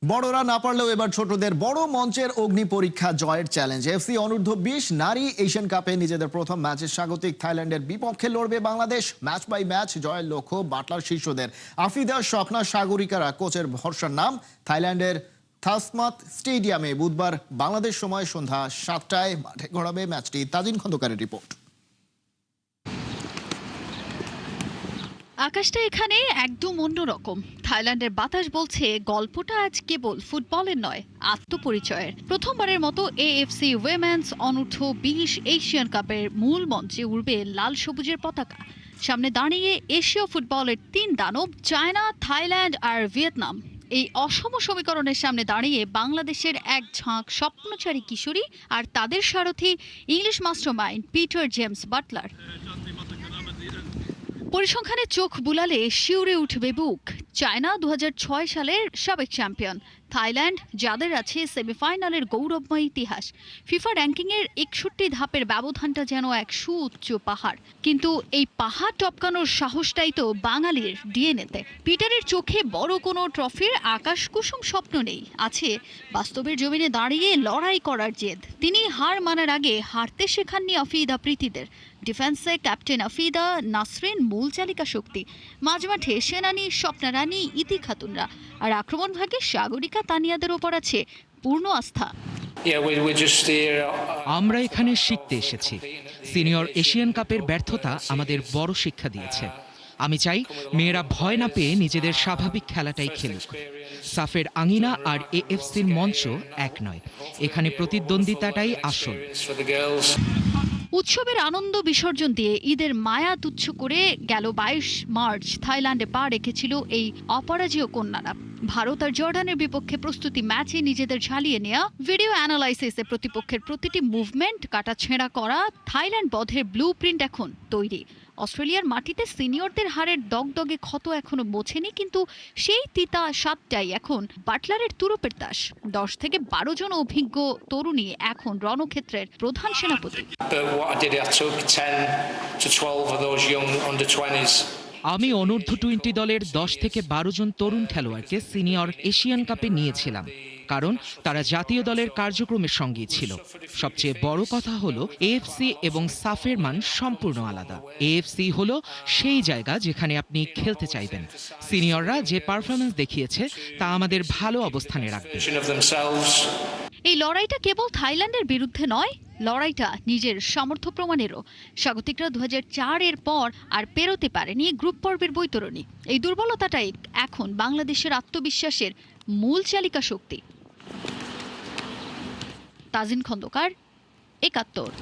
বড়রা না পারলেও এবার ছোটদের বড় মঞ্চের অগ্নি পরীক্ষা জয়ের চ্যালেঞ্জ। এফসি অনূর্ধ্ব-20 নারী এশিয়ান কাপে নিজেদের প্রথম ম্যাচে স্বাগতিক থাইল্যান্ডের বিপক্ষে লড়বে বাংলাদেশ। ম্যাচ বাই ম্যাচ জয়ের লক্ষ্য বাটলার শিষ্যদের। আফিদা, স্বপ্না, সাগরিকারা কোচের ভরসার নাম। থাইল্যান্ডের থাসমাত স্টেডিয়ামে বুধবার বাংলাদেশ সময় সন্ধ্যা 7টায় মাঠে গড়াবে ম্যাচটি। তাজিন খন্দকারের রিপোর্ট। আকাশটা এখানে একদম অন্যরকম। থাইল্যান্ডের বাতাস বলছে গল্পটা আজ কেবল ফুটবলের নয়, আত্মপরিচয়ের। প্রথমবারের মতো এএফসি উইমেন্স অনূর্ধ্ব-20 এশিয়ান কাপের মূল মঞ্চে উড়বে লাল সবুজের পতাকা। সামনে দাঁড়িয়ে এশীয় ফুটবলের 3 দানব, চায়না, থাইল্যান্ড আর ভিয়েতনাম। এই অসম সমীকরণের সামনে দাঁড়িয়ে বাংলাদেশের এক ঝাঁক স্বপ্নচারী কিশোরী আর তাদের সারথি English mastermind Peter James Butler. পরিসংখ্যানে চোখ বুলালে শিউরে উঠবে বুক। চায়না 2006 সালের সাবেক চ্যাম্পিয়ন, থাইল্যান্ড যাদের আছে সেমিফাইনালের গৌরবময় ইতিহাস। ফিফা র্যাঙ্কিংয়ের 61 ধাপের ব্যবধানটা যেন এক সুউচ্চ পাহাড়, কিন্তু এই পাহাড় টপকানোর সাহসটাই তো বাঙালির ডিএনএতে। পিটারের চোখে বড় কোনো ট্রফির আকাশ কুসুম স্বপ্ন নেই, আছে বাস্তবের জমিনে দাঁড়িয়ে লড়াই করার জেদ। তিনি হার মানার আগে হারতে শেখাননি আফিদা প্রীতিদের। ডিফেন্সে ক্যাপ্টেন আফিদা, নাসরিন মূল চালিকা শক্তি। মাঝমাঠে সেনানী স্বপ্না রানী, ইতি খাতুনরা। আর আক্রমণ ভাগে সাগরিকা, তানিয়াদের ওপর আছে পূর্ণ আস্থা। আমরা এখানে শিখতে এসেছি। সিনিয়র এশিয়ান কাপের ব্যর্থতা আমাদের বড় শিক্ষা দিয়েছে। আমি চাই মেয়েরা ভয় না পেয়ে নিজেদের স্বাভাবিক খেলাটাই খেলুক। সাফের আঙিনা আর এএফসির মঞ্চ এক নয়, এখানে প্রতিদ্বন্দ্বিতাটাই আসল। উৎসবের আনন্দ বিসর্জন দিয়ে ঈদের মায়া তুচ্ছ করে গেল 22 মার্চ থাইল্যান্ডে পা রেখেছিল এই অপরাজেয় কন্যারা। ভারত আর জর্ডানের বিপক্ষে প্রস্তুতি ম্যাচে নিজেদের ঝালিয়ে নেওয়া, ভিডিও অ্যানালাইসিসে প্রতিপক্ষের প্রতিটি মুভমেন্ট কাটাছেঁড়া করা, থাইল্যান্ড বধের ব্লু প্রিন্ট এখন তৈরি। অস্ট্রেলিয়ার মাটিতে সিনিয়রদের হারের দগদগে ক্ষত এখনো মোছেনি, কিন্তু সেই তিতা স্বাদটাই এখন বাটলারের তুরপের তাস। 10 থেকে 12 জন অভিজ্ঞ তরুণী এখন রণক্ষেত্রের প্রধান সেনাপতি। আমি অনূর্ধ্ব-20 দলের 10 থেকে 12 জন তরুণ খেলোয়াড়কে সিনিয়র এশিয়ান কাপে নিয়েছিলাম, কারণ তারা জাতীয় দলের কার্যক্রমের সঙ্গেই ছিল। সবচেয়ে বড় কথা হলো এএফসি এবং সাফের মান সম্পূর্ণ আলাদা। এএফসি হলো সেই জায়গা যেখানে আপনি খেলতে চাইবেন। সিনিয়ররা যে পারফরমেন্স দেখিয়েছে তা আমাদের ভালো অবস্থানে রাখবে। এই লড়াইটা কেবল থাইল্যান্ডের বিরুদ্ধে নয়, লড়াইটা নিজের সামর্থ্য প্রমাণেরও। স্বাগতিকরা 2004 পর আর পেরোতে পারেনি গ্রুপ পর্বের বৈতরণী। এই দুর্বলতাটাই এখন বাংলাদেশের আত্মবিশ্বাসের মূল চালিকা শক্তি। তাজিন খন্দকার, 71।